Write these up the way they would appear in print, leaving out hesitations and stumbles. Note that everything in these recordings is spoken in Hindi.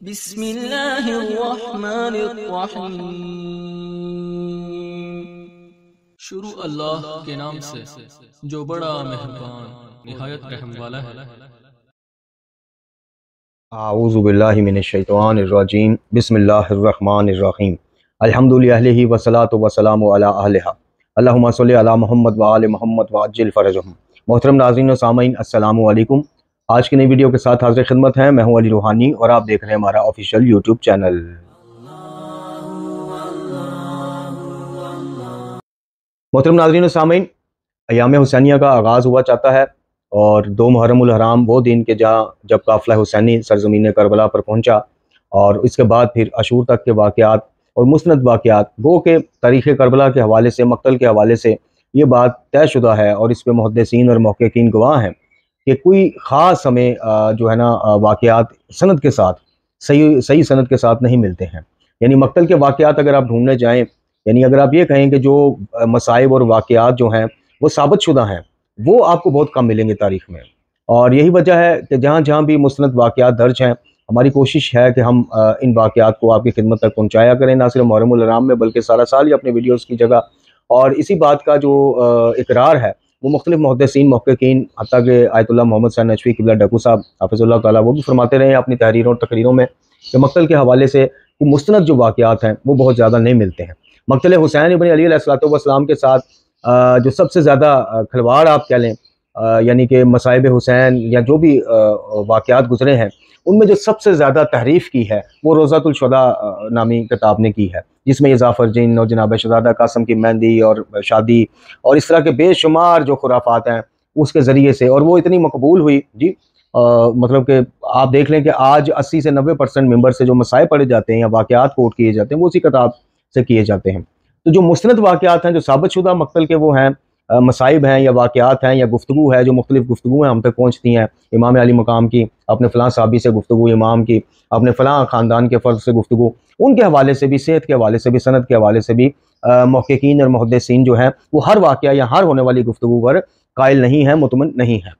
बिस्मिल्लाहिर्रहमानिर्रहीम। शुरू अल्लाह के नाम से जो बड़ा मेहरबान निहायत रहम वाला है। आऊज़ु बिल्लाहि मिनश्शैतानिर्रजीम। बिस्मिल्लाहिर्रहमानिर्रहीम। अल्हम्दुलिल्लाहि वस्सलातु वस्सलामु अला अहलिहा। अल्लाहुम्मा सल्लि अला मुहम्मद व आले मुहम्मद व अज्जिल फ़रजहुम। मोहतरम नाज़रीन व सामईन, अस्सलामु अलैकुम। आज की नई वीडियो के साथ हाज़िर खिदमत है। मैं हूं अली रूहानी और आप देख रहे हैं हमारा ऑफिशियल यूट्यूब चैनल। मोहतरम नाज़रीन व सामईन, अयाम हुसैनिया का आगाज़ हुआ चाहता है और 2 मुहर्रम उल हराम वो दिन के जब काफ़िला हुसैनी सरज़मीन करबला पर पहुंचा और इसके बाद फिर अशूर तक के वाक़यात और मुस्नद वाक़यात गो के तारीख़ करबला के हवाले से, मक़तल के हवाले से ये बात तयशुदा है और इस पर मुहद्दिसीन और मुहक़्क़ीन गवाह हैं कि कोई ख़ास हमें जो है ना वाक़यात सनद के साथ सही सनद के साथ नहीं मिलते हैं। यानी मक़तल के वाक़यात अगर आप ढूंढने जाएँ, यानी अगर आप ये कहें कि जो मसाइब और वाक़यात जो हैं वो साबित शुदा हैं, वो आपको बहुत कम मिलेंगे तारीख़ में। और यही वजह है कि जहाँ जहाँ भी मुस्नद वाक़यात दर्ज हैं, हमारी कोशिश है कि हम इन वाक़यात को आपकी खिदमत तक पहुँचाया करें, ना सिर्फ मुहर्रम उल हराम में बल्कि सारा साल ही अपने वीडियोज़ की जगह। और इसी बात का जो इकरार है वो मुख्तलिफ मुहद्दिसीन मुहक़्क़ीन हत्ता के आयतुल्लाह मोहम्मद हुसैन नजफ़ी क़िबला डक्कू साहब हफ़िज़ुल्लाह ताला वो भी फरमाते रहे हैं अपनी तहरीरों और तकरीरों में कि मक़तल के हवाले से मुस्नद जो वाक़यात हैं वो बहुत ज़्यादा नहीं मिलते हैं। मक़तल हुसैन इब्न अली अलैहिस्सलाम के साथ जो सबसे ज़्यादा खिलवाड़ आप कह लें, यानी कि मसाइब हुसैन या जो भी वाक़यात गुज़रे हैं, उनमें जो सबसे ज़्यादा तहरीफ़ की है वो रोज़ातुल शुहदा नामी किताब ने की है, जिसमें ये ज़ाफ़र जिन और जनाब शहज़ादा कासिम की मेहंदी और शादी और इस तरह के बेशुमार जो खुराफात हैं उसके ज़रिए से, और वो इतनी मकबूल हुई जी। मतलब कि आप देख लें कि आज 80 से 90% मेंबर से जो मसाइब पढ़े जाते हैं या वाक़यात कोट किए जाते हैं वो उसी किताब से किए जाते हैं। तो जो मुस्नद वाक़यात हैं, जो साबित शुदा मक़तल के वो हैं, मसाइब हैं या वाक़यात हैं या गुफ्तगू है, जो मुख्तलिफ़ गुफ्तगू हैं हम तक पहुँचती हैं, इमाम अली मकाम की, अपने फ़लाँ साहबी से गुफ्तगू, इमाम की, अपने फ़लाँ ख़ानदान के फ़र्द से गुफ्तगू, उनके हवाले से भी, सेहत के हवाले से भी, सनद के हवाले से भी मुहक़्क़ीन और मुहद्दिसीन जो हैं वो हर वाक़या या हर होने वाली गुफ्तगू पर कायल नहीं है, मुतमन नहीं है।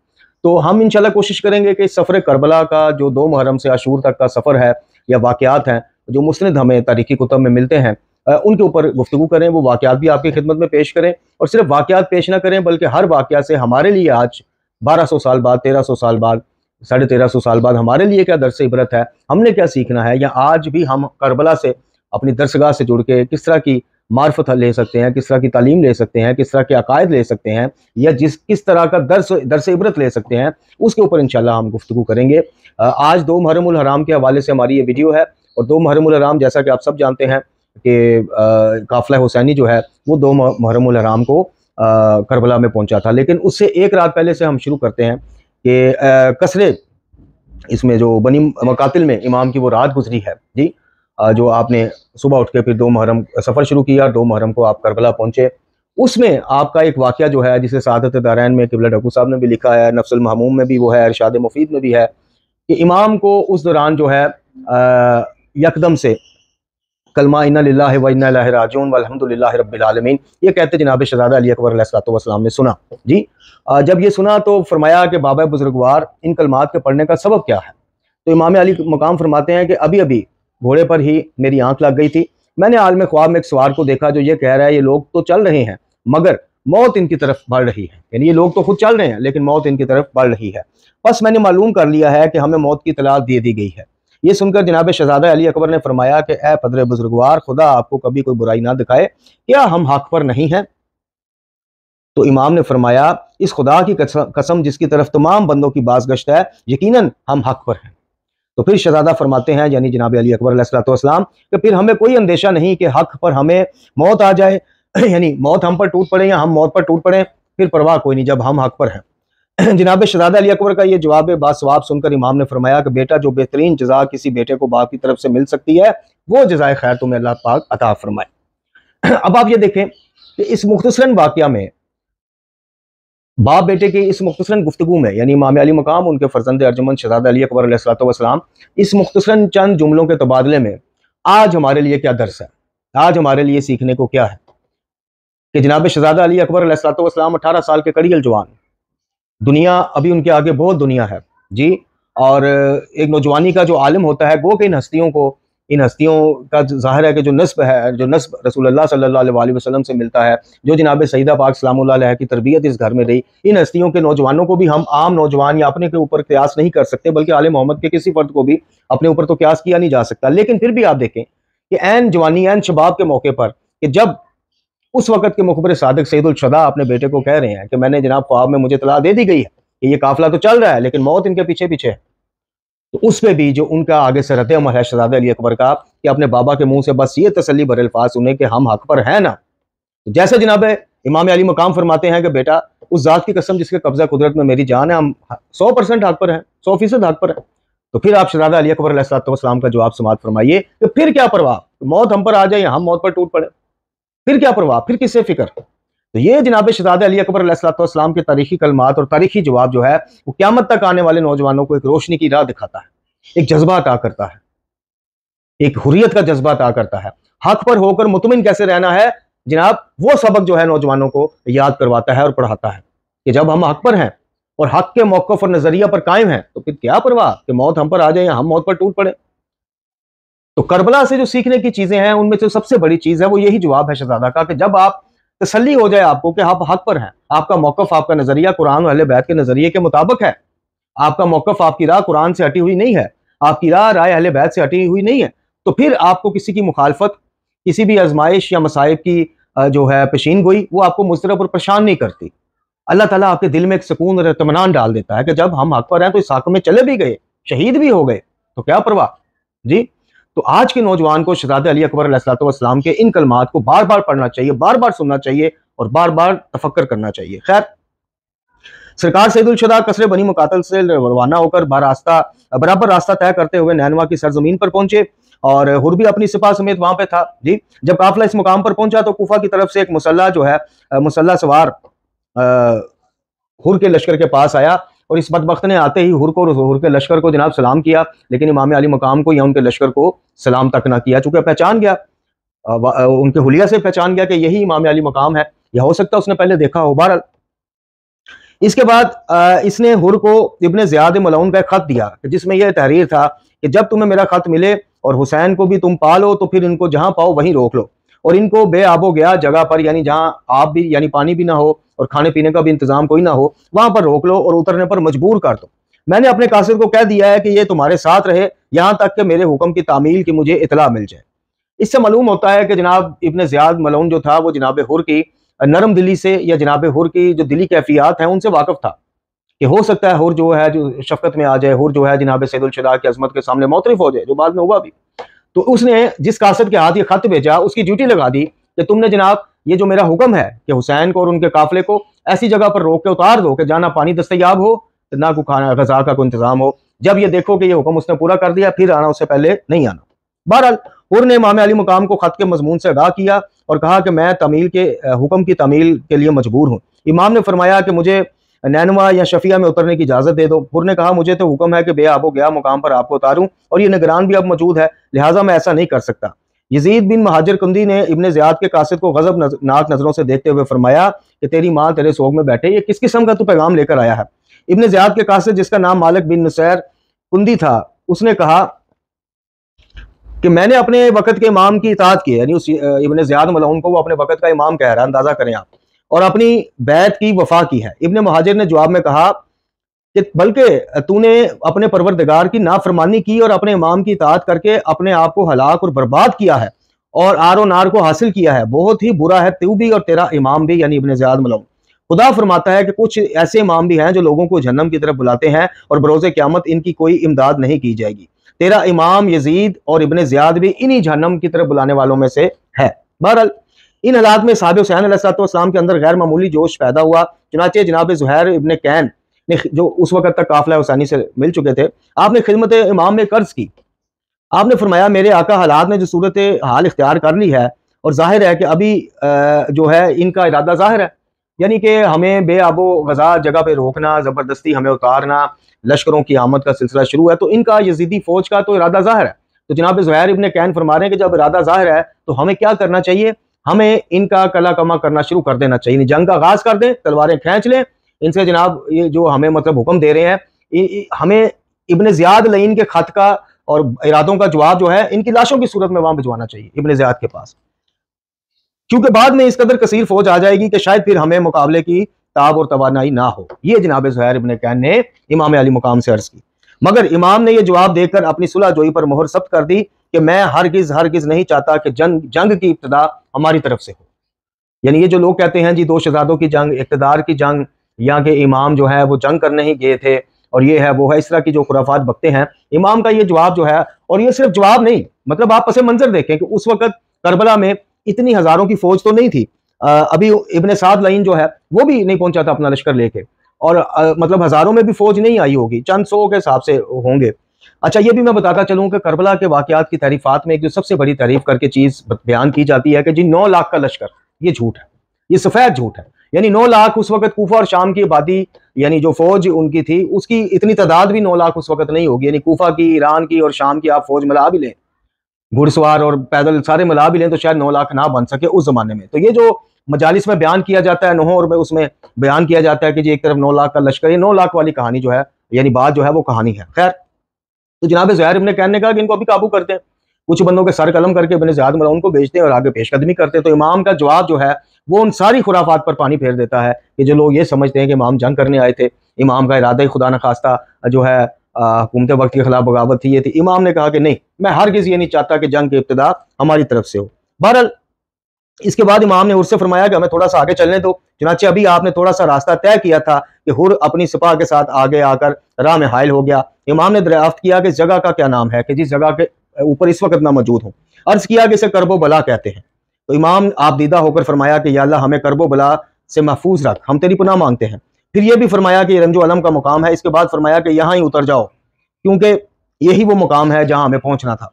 तो हम इंशाल्लाह कोशिश करेंगे कि इस सफ़र करबला का जो 2 मुहर्रम से अशूर तक का सफ़र है या वाक़यात हैं जो मुस्नद हमें तारीख़ी कुतुब में मिलते हैं, उनके ऊपर गुफ्तगू करें, वो वाक़यात भी आपकी खिदमत में पेश करें। और सिर्फ वाक़यात पेश ना करें बल्कि हर वाक़या से हमारे लिए आज 1200 साल बाद, 1300 साल बाद, 1350 साल बाद हमारे लिए क्या दर्स इबरत है, हमने क्या सीखना है, या आज भी हम करबला से अपनी दरसगाह से जुड़ के किस तरह की मार्फत ले सकते हैं, किस तरह की तालीम ले सकते हैं, किस तरह के अकायद ले सकते हैं, या किस तरह का दर्स इबरत ले सकते हैं, उसके ऊपर इंशाल्लाह हम गुफ्तगू करेंगे। आज 2 मुहर्रम उल हराम के हवाले से हमारी ये वीडियो है। और 2 मुहर्रम उल हराम जैसा कि आप सब जानते हैं कि काफ़िला हुसैनी जो है वो 2 मुहर्रम उल हराम को करबला में पहुंचा था। लेकिन उससे एक रात पहले से हम शुरू करते हैं कि कसरे इसमें जो बनी मकातिल में इमाम की वो रात गुजरी है जी। जो आपने सुबह उठ के फिर 2 मुहर्रम सफ़र शुरू किया, 2 मुहर्रम को आप करबला पहुंचे। उसमें आपका एक वाक़या जो है जिसे सआदत दारैन में क़िबला डक्कू साहब ने भी लिखा है, नफ्सुल महमूम में भी वो है, इरशाद मुफीद में भी है कि इमाम को उस दौरान जो है यकदम से कलमा इन्ना लिल्लाहि व इन्ना इलैहि राजिऊन वल्हम्दुलिल्लाहि रब्बिल आलमीन ये कहते जनाब शहज़ादा अली अकबर अलैहिस्सलाम ने सुना जी। जब ये सुना तो फरमाया कि बाबा बुजुर्गवार, इन कलमात के पढ़ने का सबब क्या है? तो इमाम अली मकाम फरमाते हैं कि अभी अभी घोड़े पर ही मेरी आंख लग गई थी। मैंने आलम ख्वाब में एक सवार को देखा जो ये कह रहा है ये लोग तो चल रहे हैं मगर मौत इनकी तरफ बढ़ रही है, यानी ये लोग तो खुद चल रहे हैं लेकिन मौत इनकी तरफ बढ़ रही है। बस मैंने मालूम कर लिया है कि हमें मौत की इत्तला दे दी गई है। ये सुनकर जनाब शहज़ादा अली अकबर ने फरमाया कि ए पदर बुजुर्गवार, खुदा आपको कभी कोई बुराई ना दिखाए, क्या हम हक पर नहीं हैं? तो इमाम ने फरमाया, इस खुदा की कसम जिसकी तरफ तमाम बंदों की बाज़गश्त है, यकीनन हम हक पर हैं। तो फिर शहज़ादा फरमाते हैं यानी जनाब अली अकबर अलैहिस्सलाम कि फिर हमें कोई अंदेशा नहीं कि हक पर हमें मौत आ जाए, यानी मौत हम पर टूट पड़े या हम मौत पर टूट पड़े, फिर परवाह कोई नहीं जब हम हक पर हैं। जनाब शहज़ादा अली अकबर का ये जवाब बासवाब सुनकर इमाम ने फरमाया कि बेटा, जो बेहतरीन जज़ा किसी बेटे को बाप की तरफ से मिल सकती है वो जज़ाए खैर तुम्हें अल्लाह पाक अता फरमाए। अब आप ये देखें कि इस मुख्तसरन वाक़या में, बाप बेटे की इस मुख्तसरन गुफ्तगू में, यानी इमाम अली मकाम उनके फर्जंद अर्जुमंद शहज़ादा अली अकबर अलैहिस्सलाम, इस मुख्तसरन चंद जुमलों के तबादले में आज हमारे लिए क्या दर्स है, आज हमारे लिए सीखने को क्या है कि जनाब शहज़ादा अली अकबर अलैहिस्सलाम 18 साल के कड़ियल जवान, दुनिया अभी उनके आगे बहुत दुनिया है जी। और एक नौजवानी का जो आलिम होता है, गो कि इन हस्तियों का ज़ाहिर है कि जो नस्ब है, जो नस्ब रसूलुल्लाह सल्लल्लाहु अलैहि वसल्लम से मिलता है, जो जनाब सईदा पाक सलामुल्लाह अलैहा की तरबियत इस घर में रही, इन हस्तियों के नौजवानों को भी हम आम नौजवान या अपने के ऊपर कयास नहीं कर सकते, बल्कि आले मोहम्मद के किसी फर्द को भी अपने ऊपर तो कयास किया नहीं जा सकता। लेकिन फिर भी आप देखें कि ऐन जवानी, ऐन शबाब के मौके पर, कि जब उस वक़्त के मुखबिर सादिक सईदुल शुदा अपने बेटे को कह रहे हैं कि मैंने जनाब ख्वाब में मुझे इत्तला दे दी गई है कि ये काफिला तो चल रहा है लेकिन मौत इनके पीछे पीछे है, तो उस पे भी जो उनका आगे से रद्द अमल है शहजादे अली अकबर का, कि अपने बाबा के मुंह से बस ये तसल्ली भरे अल्फाज सुने कि हम हक पर हैं ना। तो जैसे जनाब इमाम अली मकाम फरमाते हैं कि बेटा उस जात की कसम जिसके कब्जा कुदरत में मेरी जान है, हम 100% हक पर हैं, 100% हक पर है। तो फिर आप शहजादा अली अकबर अलैहिस्सलाम का जवाब समाअत फरमाइए कि फिर क्या परवाह, मौत हम पर आ जाए या हम मौत पर टूट पड़े, फिर क्या परवाह, फिर किससे फिक्र। तो ये जनाब शहजादे अली अकबर अलैहिस्सलाम के तारीखी कलमात और तारीखी जवाब जो है वो क़यामत तक आने वाले नौजवानों को एक रोशनी की राह दिखाता है, एक जज्बा अता करता है, एक हुर्रियत का जज्बा अता करता है। हक पर होकर मुतमिन कैसे रहना है जनाब, वो सबक जो है नौजवानों को याद करवाता है और पढ़ाता है कि जब हम हक पर हैं और हक के मौक़िफ़ और नजरिया पर कायम हैं तो फिर क्या परवाह कि मौत हम पर आ जाए या हम मौत पर टूट पड़े। तो करबला से जो सीखने की चीजें हैं उनमें से सबसे बड़ी चीज है वो यही जवाब है शहजादा का, कि जब आप तसल्ली हो जाए आपको कि आप हक पर हैं, आपका मौक़िफ़, आपका नजरिया कुरान और अहले बैत के नजरिए के मुताबिक है, आपका मौक़िफ़, आपकी राह कुरान से हटी हुई नहीं है, आपकी राय अहले बैत से हटी हुई नहीं है, तो फिर आपको किसी की मुखालफत, किसी भी आजमाइश या मसाइब की जो है पेशीन गोई वो आपको मुस्तरब और परेशान नहीं करती। अल्लाह ताला आपके दिल में एक सुकून और इत्मीनान डाल देता है कि जब हम हक पर हैं तो इस हक में चले भी गए, शहीद भी हो गए, तो क्या परवाह जी। तो आज के नौजवान को शहजादे अली अकबर अलैहिस्सलाम के इन कलमात को बार बार पढ़ना चाहिए, बार बार सुनना चाहिए और बार बार तफक्कर करना चाहिए। खैर, सरकार सईदुल शुदा कसरे बनी मुकातल से रवाना होकर बराबर रास्ता तय करते हुए नैनवा की सरजमीन पर पहुंचे और हुर भी अपनी सिपा समेत वहां पे था जी। जब काफिला इस मुकाम पर पहुंचा तो कूफा की तरफ से एक मुसल्ला जो है मुसल्ला सवार हुर के लश्कर के पास आया और इस बदबख्त ने आते ही हुर के लश्कर को जनाब सलाम किया, लेकिन इमाम अली मकाम को या उनके लश्कर को सलाम तक ना किया, चूंकि पहचान गया, उनके हुलिया से पहचान गया कि यही इमाम अली मकाम है, या हो सकता है उसने पहले देखा हो। बहरहाल इसके बाद इसने हुर को इब्ने ज़ियाद मलऊन का एक खत दिया जिसमें यह तहरीर था कि जब तुम्हें मेरा खत मिले और हुसैन को भी तुम पालो तो फिर इनको जहां पाओ वहीं रोक लो और इनको बेआबो गया जगह पर, यानी जहां आप भी यानी पानी भी ना हो और खाने पीने का भी इंतजाम कोई ना हो, वहां पर रोक लो और उतरने पर मजबूर कर दो। मैंने अपने कासिद को कह दिया है कि ये तुम्हारे साथ रहे यहां तक कि मेरे हुक्म की तामील की मुझे इतला मिल जाए। इससे मालूम होता है कि जनाब इब्ने ज़ियाद मलऊन जो था वो जनाब हुर की नरम दिली से या जनाब हुर की जो दिली कैफियत हैं उनसे वाकिफ था कि हो सकता है हुर जो है जो शफकत में आ जाए, हुर जो है जनाब सईदुल शुदा की अजमत के सामने मोतरफ हो जाए, जो बाद में हुआ भी। तो उसने जिस कासिद के हाथ ये खत भेजा उसकी ड्यूटी लगा दी कि तुमने जनाब ये जो मेरा हुक्म है कि हुसैन को और उनके काफिले को ऐसी जगह पर रोक के उतार दो कि जाना पानी दस्तयाब हो, ना कोई खाना गजा का कोई इंतजाम हो। जब ये देखो कि ये हुक्म उसने पूरा कर दिया फिर आना, उससे पहले नहीं आना। बहरहाल हुर ने इमाम अली मुकाम को खत के मजमून से आगाह किया और कहा कि मैं तमील के हुक्म की तमील के लिए मजबूर हूँ। इमाम ने फरमाया कि मुझे नैनवा या शफिया में उतरने की इजाजत दे दो। हुर ने कहा मुझे तो हुक्म है कि बेआबो गया मुकाम पर आपको उतारूं और ये निगरान भी अब मौजूद है, लिहाजा मैं ऐसा नहीं कर सकता। यजीद बिन महाजिर कुंदी ने इब्ने ज़ियाद के कासिद को गजब नाक नजरों से देखते हुए फरमाया कि तेरी माँ तेरे सोग में बैठे, ये किस किस्म का तू पैगाम लेकर आया है। इब्ने ज़ियाद के कासिद जिसका नाम मालिक बिन नुसैर कुंदी था उसने कहा कि मैंने अपने वक़्त के इमाम की इताअत की, यानी उस इब्ने ज़ियाद मलऊन को वो अपने वक़्त का इमाम कह रहा है, अंदाजा करें आप, और अपनी बैत की वफा की है। इब्ने मुहाजिर ने जवाब में कहा कि बल्कि तूने अपने परवरदिगार की नाफरमानी की और अपने इमाम की इताअत करके अपने आप को हलाक और बर्बाद किया है और आरो नार को हासिल किया है। बहुत ही बुरा है तू भी और तेरा इमाम भी, यानी इब्ने ज़ियाद मलऊन। खुदा फरमाता है कि कुछ ऐसे इमाम भी हैं जो लोगों को जहन्नम की तरफ बुलाते हैं और बरोज़े क़यामत इनकी कोई इमदाद नहीं की जाएगी। तेरा इमाम यजीद और इब्ने ज़ियाद भी इन्हीं जहन्नम की तरफ बुलाने वालों में से है। बहरहाल इन हालात में साहब हुसैन अलैहिस्सलाम के अंदर गैर मामूली जोश पैदा हुआ। चुनाचे जनाब ज़ुहैर इब्ने कैन ने, जो उस वक़्त तक काफिला हुसैनी से मिल चुके थे, आपने खिदमत इमाम में कर्ज की। आपने फरमाया मेरे आका हालात ने जो सूरत हाल इख्तियार कर ली है और जाहिर है कि अभी जो है इनका इरादा जाहिर है, यानी कि हमें बेआबो गजा जगह पे रोकना, ज़बरदस्ती हमें उतारना, लश्करों की आमद का सिलसिला शुरू है, तो इनका यजीदी फौज का तो इरादा जाहिर है। तो जनाब ज़ुहैर इब्ने कैन फरमा रहे हैं कि जब इरादा जाहिर है तो हमें क्या करना चाहिए, हमें इनका कला कमा करना शुरू कर देना चाहिए, जंग का आगाज कर दें, तलवारें खींच लें इनसे, जनाब ये जो हमें मतलब हुक्म दे रहे हैं हमें इब्न ज़ियाद लईन के खत का और इरादों का जवाब जो है इनकी लाशों की सूरत में वहां भिजवाना चाहिए इब्न ज़ियाद के पास, क्योंकि बाद में इस कदर कसीर फौज आ जाएगी कि शायद फिर हमें मुकाबले की ताब और तवानाई ना हो। ये जनाब ज़ुहैर इब्न कैन ने इमाम अली मुकाम से अर्ज की, मगर इमाम ने यह जवाब देकर अपनी सुलह जोई पर मोहर सख्त कर दी कि मैं हरगिज नहीं चाहता कि जंग की इब्तिदा हमारी तरफ से हो। यानी ये जो लोग कहते हैं जी दो शहजादों की जंग, इक़्तिदार की जंग, या कि इमाम जो है वो जंग करने ही गए थे और ये है वो है, इस तरह की जो खुराफात बकते हैं, इमाम का ये जवाब जो है, और ये सिर्फ जवाब नहीं, मतलब आप पसे मंजर देखें कि उस वक्त करबला में इतनी हजारों की फौज तो नहीं थी। अभी इब्न साद लाइन जो है वो भी नहीं पहुंचा था अपना लश्कर लेके, और मतलब हजारों में भी फौज नहीं आई होगी, चंद सौ के हिसाब से होंगे। अच्छा, ये भी मैं बताता चलूं कि करबला के वाकयात की तारीफात में एक जो सबसे बड़ी तारीफ करके चीज बयान की जाती है कि जी 9 लाख का लश्कर, ये झूठ है, ये सफेद झूठ है। यानी 9 लाख उस वक्त कूफा और शाम की आबादी, यानी जो फौज उनकी थी उसकी इतनी तादाद भी 9 लाख उस वक्त नहीं होगी। यानी कूफा की, ईरान की और शाम की आप फौज मिला भी लें, घुड़सवार और पैदल सारे मिला भी लें, तो शायद 9 लाख ना बन सके उस जमाने में। तो ये जो मजालिस में बयान किया जाता है नोह, और उसमें बयान किया जाता है कि जी एक तरफ 9 लाख का लश्कर, ये 9 लाख वाली कहानी जो है, यानी बात जो है वो कहानी है। खैर, तो जनाब ज़ुहैर इब्न कैन ने कहा कि इनको अभी काबू करते हैं, कुछ बंदों के सर कलम करके इब्न ज़ियाद मलऊन को भेजते हैं और आगे पेशकदमी करते हैं। तो इमाम का जवाब जो है वो उन सारी खुराफात पर पानी फेर देता है कि जो लोग ये समझते हैं कि इमाम जंग करने आए थे, इमाम का इरादा ही खुदा न खास्ता जो है हुकूमत वक्त के खिलाफ बगावत थी, ये थी। इमाम ने कहा कि नहीं, मैं हरगिज़ ये नहीं चाहता कि जंग की इब्तिदा हमारी तरफ से हो। बहरहाल इसके बाद इमाम ने उससे फरमाया कि हमें थोड़ा सा आगे चलने दो, चुनाचे अभी आपने थोड़ा सा रास्ता तय किया था कि हुर अपनी सिपाह के साथ आगे आकर राह में हायल हो गया। इमाम ने दरियाफ्त किया कि इस जगह का क्या नाम है कि जिस जगह के ऊपर इस वक्त मैं मौजूद हूँ। अर्ज किया कि इसे करबो बला कहते हैं। तो इमाम आप दीदा होकर फरमाया कि या अल्लाह हमें करबो बला से महफूज रख, हम तेरी पनाह मांगते हैं। फिर यह भी फरमाया कि रंजो अलम का मुकाम है। इसके बाद फरमाया कि यहाँ ही उतर जाओ, क्योंकि यही वो मुकाम है जहाँ हमें पहुंचना था,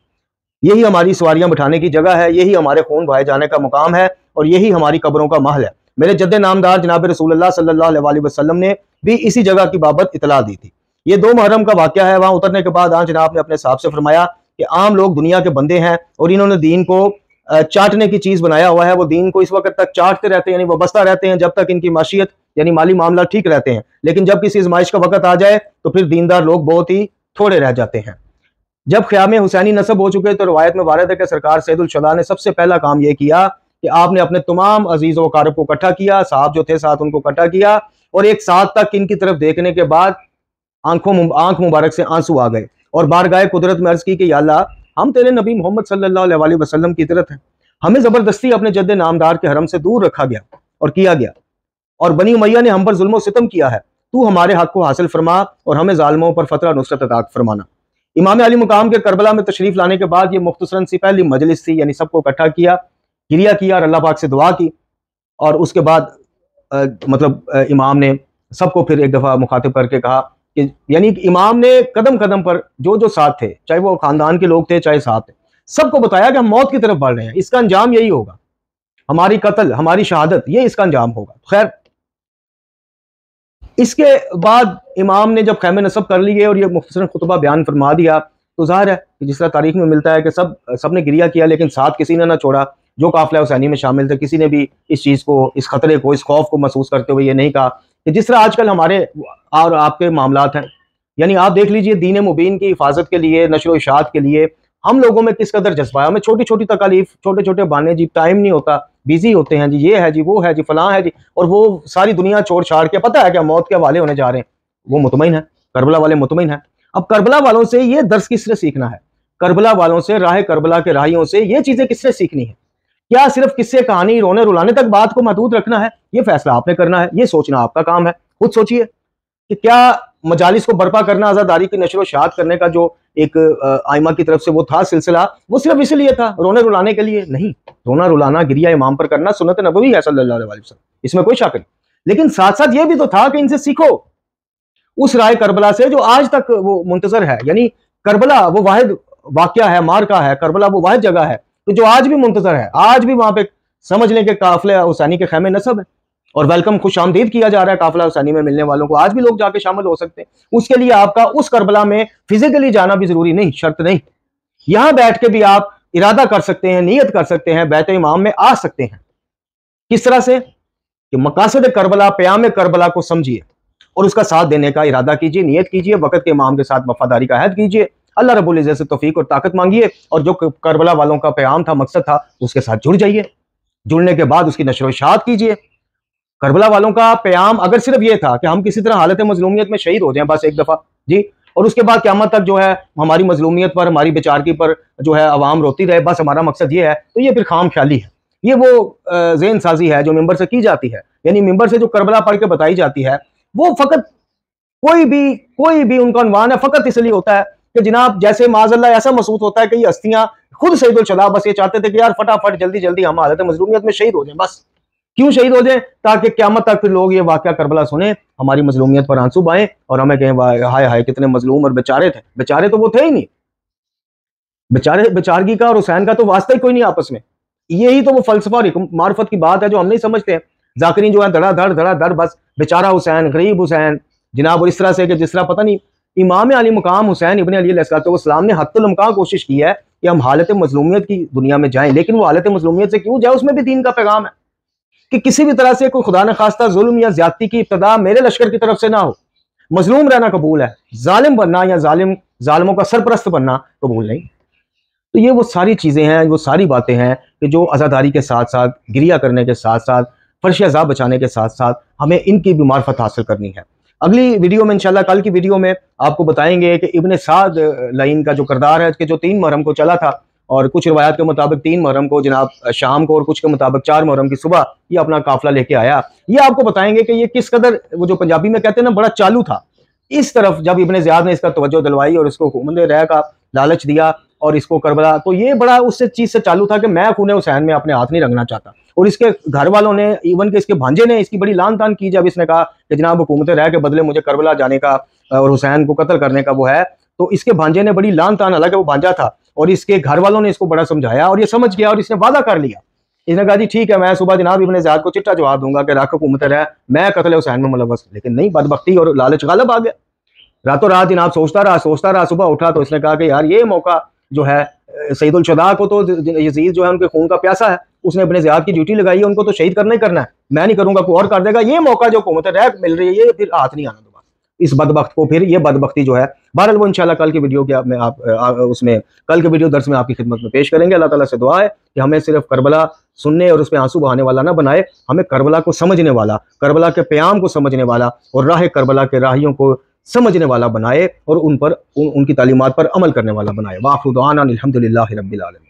यही हमारी सवारियां बिठाने की जगह है, यही हमारे खून बहाए जाने का मुकाम है, और यही हमारी कब्रों का महल है। मेरे जद्दे नामदार जनाब रसूलुल्लाह सल्लल्लाहु अलैहि वसल्लम ने भी इसी जगह की बाबत इतला दी थी। ये 2 मुहर्रम का वाकया है। वहां उतरने के बाद जनाब ने अपने साहब से फरमाया कि आम लोग दुनिया के बंदे हैं और इन्होंने दीन को चाटने की चीज बनाया हुआ है। वो दीन को इस वक्त तक चाटते रहते हैं, यानी वाबस्ता रहते हैं जब तक इनकी माशियत यानी माली मामला ठीक रहते हैं, लेकिन जब किसी आजमाइश का वक्त आ जाए तो फिर दीनदार लोग बहुत ही थोड़े रह जाते हैं। जब ख्याम हुसैनी नस्ब हो चुके तो रवायत में वारद है कि सरकार सैयदुल शुहदा ने सबसे पहला काम यह किया कि आपने अपने तमाम अजीज़ व अकारब को इकट्ठा किया, साहब जो थे साथ उनको इकट्ठा किया, और एक साथ तक इनकी तरफ देखने के बाद आंख मुबारक से आंसू आ गए और बारगाह कुदरत में अर्ज की कि या अल्लाह, हम तेरे नबी मोहम्मद सल्लल्लाहु अलैहि वसल्लम की तरफ हैं, हमें जबरदस्ती अपने जद्दे नामदार के हरम से दूर रखा गया और किया गया, और बनी उमैया ने हम पर जुल्म सितम किया है। तू हमारे हक को हासिल फरमा और हमें जालिमों पर फतरा नुसरत अता फरमाना। इमाम अली मुकाम के करबला में तशरीफ लाने के बाद ये मुख्तसरन सी पहली मजलिस थी, यानी सबको इकट्ठा किया, गिरिया किया और अल्लाह पाक से दुआ की, और उसके बाद मतलब इमाम ने सबको फिर एक दफ़ा मुखातिब करके कहा कि यानी इमाम ने कदम कदम पर जो जो साथ थे, चाहे वो खानदान के लोग थे चाहे साथ थे, सबको बताया कि हम मौत की तरफ बढ़ रहे हैं, इसका अंजाम यही होगा, हमारी कत्ल, हमारी शहादत, ये इसका अंजाम होगा। खैर, इसके बाद इमाम ने जब खैमे नसब कर लिए और ये मुख्तसरन खुतबा बयान फरमा दिया, तो ज़ाहिर है कि जिस तरह तारीख में मिलता है कि सब ने गिरिया किया, लेकिन साथ किसी ने ना छोड़ा। जो काफिला हुसैनी में शामिल थे, किसी ने भी इस चीज़ को, इस खतरे को, इस खौफ को महसूस करते हुए ये नहीं कहा कि जिस तरह आजकल हमारे और आपके मामलात हैं, यानी आप देख लीजिए दीन मुबीन की हिफाजत के लिए, नशर व इशाअत के लिए हम लोगों में किस कदर जज्बा है। हमें छोटी छोटी तकालीफ, छोटे छोटे बहाने, जी टाइम नहीं होता, बिजी होते हैं, जी ये है, जी वो है, जी फलां है, जी, और वो सारी दुनिया छोड़ छाड़ के, पता है कि मौत के हवाले होने जा रहे हैं, वो मुतमईन है, करबला वाले मुतमईन है। अब करबला वालों से ये दर्स किसने सीखना है? करबला वालों से, राह करबला के राहियों से ये चीजें किसने सीखनी है? क्या सिर्फ किस्से कहानी रोने रुलाने तक बात को महदूद रखना है? ये फैसला आपने करना है, ये सोचना आपका काम है। खुद सोचिए कि क्या मजालिस को बर्पा करना, आज़ादारी की नशर व शात करने का जो एक आइमा की तरफ से वो था सिलसिला, वो सिर्फ इसलिए था, रोने रुलाने के लिए नहीं। रोना रुलाना, गिरिया इमाम पर करना सुन्नत नबवी है सल्लल्लाहु अलैहि वसल्लम, इसमें कोई शक नहीं, लेकिन साथ साथ ये भी तो था कि इनसे सीखो उस राय करबला से जो आज तक वो मुंतजर है। यानी करबला वो वाहिद वाकया है, मार्का है, करबला वो वाहिद जगह है तो जो आज भी मुंतजर है, आज भी वहां पे समझ लें कि काफिले हुसैनी के खैमे नसब है और वेलकम खुश आमदीद किया जा रहा है काफिला हुसैनी में मिलने वालों को। आज भी लोग जाके शामिल हो सकते हैं। उसके लिए आपका उस करबला में फिजिकली जाना भी जरूरी नहीं, शर्त नहीं, यहां बैठ के भी आप इरादा कर सकते हैं, नीयत कर सकते हैं, बैत इमाम में आ सकते हैं। किस तरह से कि मकासद करबला, प्याम करबला को समझिए, और उसका साथ देने का इरादा कीजिए, नियत कीजिए, वक़्त के इमाम के साथ वफादारी का अहद कीजिए, अल्लाह रब्बुल इज़्ज़त से तौफीक और ताकत मांगिए, और जो करबला वालों का पैगाम था, मकसद था, उसके साथ जुड़ जाइए। जुड़ने के बाद उसकी नशर व इशाअत कीजिए। करबला वालों का पैगाम अगर सिर्फ ये था कि हम किसी तरह हालत मजलूमियत में शहीद हो जाएं बस एक दफ़ा जी, और उसके बाद क़यामत तक जो है हमारी मजलूमियत पर, हमारी बेचारगी पर जो है अवाम रोती रहे, बस हमारा मकसद ये है, तो ये फिर खाम ख्याली है। ये वो ज़हन साजी है जो मिंबर से की जाती है, यानी मिंबर से जो करबला पढ़ के बताई जाती है, वो फ़कत कोई भी उनका उन्वान है, फ़कत इसलिए होता है कि जनाब जैसे माज़अल्लाह ऐसा महसूस होता है कि ये हस्तियां खुद सईदुल शुहदा बस ये चाहते थे कि यार फटाफट जल्दी जल्दी हम हालत मजलूमियत में शहीद हो जाएं, बस क्यों शहीद हो जाएं, ताकि क़यामत तक फिर लोग ये वाक़या करबला सुने, हमारी मजलूमियत पर आंसू बहाएं और हमें कहें हाय हाय कितने मजलूम और बेचारे थे। बेचारे तो वो थे ही नहीं, बेचारगी का और हुसैन का तो वास्ता ही कोई नहीं आपस में। यही तो वो फलसफा और मार्फत की बात है जो हम नहीं समझते हैं। जाकिरीन जो है धड़ा धड़ बस बेचारा हुसैन, गरीब हुसैन जनाब, और इस तरह से कि जिस तरह पता नहीं इमाम अली मुकाम हुसैन इब्न अली अलैहिस्सलाम ने हत्तुल इम्कान कोशिश की है कि हम हालत मजलूमियत की दुनिया में जाएं, लेकिन वो हालत मजलूमियत से क्यों जाए, उसमें भी दीन का पैगाम है कि किसी भी तरह से कोई खुदा न खास्ता जुल्म या ज्यादती की इब्तदा मेरे लश्कर की तरफ से ना हो। मजलूम रहना कबूल है, जालिम बनना या जालिमों का सरपरस्त बनना कबूल नहीं। तो ये वो सारी चीज़ें हैं, वो सारी बातें हैं कि जो आज़ादारी के साथ साथ, गिरिया करने के साथ साथ, फर्श अज़ा बचाने के साथ साथ हमें इनकी भी मार्फत हासिल करनी है। अगली वीडियो में इंशाल्लाह, कल की वीडियो में आपको बताएंगे कि इब्न साद लाइन का जो किरदार है कि जो 3 मुहर्रम को चला था, और कुछ रिवायात के मुताबिक 3 मुहर्रम को जनाब शाम को, और कुछ के मुताबिक 4 मुहर्रम की सुबह ये अपना काफिला लेके आया। ये आपको बताएंगे कि ये किस कदर, वो जो पंजाबी में कहते हैं ना, बड़ा चालू था। इस तरफ जब इब्न ज़ियाद ने इसका तवज्जो दिलवाई और इसको हुकूमत रह का लालच दिया और इसको करबला, तो ये बड़ा उस चीज़ से चालू था कि मैं खून हुसैन में अपने हाथ नहीं रखना चाहता। और इसके घर वालों ने, इवन के इसके भांजे ने इसकी बड़ी लान तान की जब इसने कहा कि जनाब हुकूमत रह के बदले मुझे करबला जाने का और हुसैन को कत्ल करने का वो है, तो इसके भांजे ने बड़ी लान तान, हालांकि वो भांजा था, और इसके घर वालों ने इसको बड़ा समझाया और ये समझ गया और इसने वादा कर लिया। इसने कहा जी ठीक है, मैं सुबह जनाब इब्न ज़ियाद को चिट्ठा जवाब दूंगा कि रख हुकूमत रह, मैं कत्ल हुसैन में मुलव्वस। लेकिन नहीं, बदबख्ती और लालच गालिब आ गया। रातों रात जनाब सोचता रहा, सुबह उठा तो इसने कहा कि यार ये मौका जो है सईदुल शुहदा को, तो यजीद जो है उनके खून का प्यासा है, उसने इब्न ज़ियाद की ड्यूटी लगाई है, उनको तो शहीद करना ही करना है, मैं नहीं करूंगा, कोई और कर देगा। ये मौका जो हुकूमत रह मिल रही है, ये फिर हाथ नहीं आना दोबारा इस बदबख्त को। फिर ये बदबख्ती जो है, बहरहाल वो इंशाल्लाह कल की वीडियो के में उसमें कल के वीडियो दर्स में आपकी खिदमत में पेश करेंगे। अल्लाह ताला से दुआ है कि हमें सिर्फ करबला सुनने और उस पर आंसू बहाने वाला ना बनाए, हमें करबला को समझने वाला, करबला के प्याम को समझने वाला और राह करबला के राहियों को समझने वाला बनाए और उन पर उनकी तालीमात पर अमल करने वाला बनाए। वाखिर दुआना अनिल हम्दुलिल्लाहि रब्बिल आलमीन।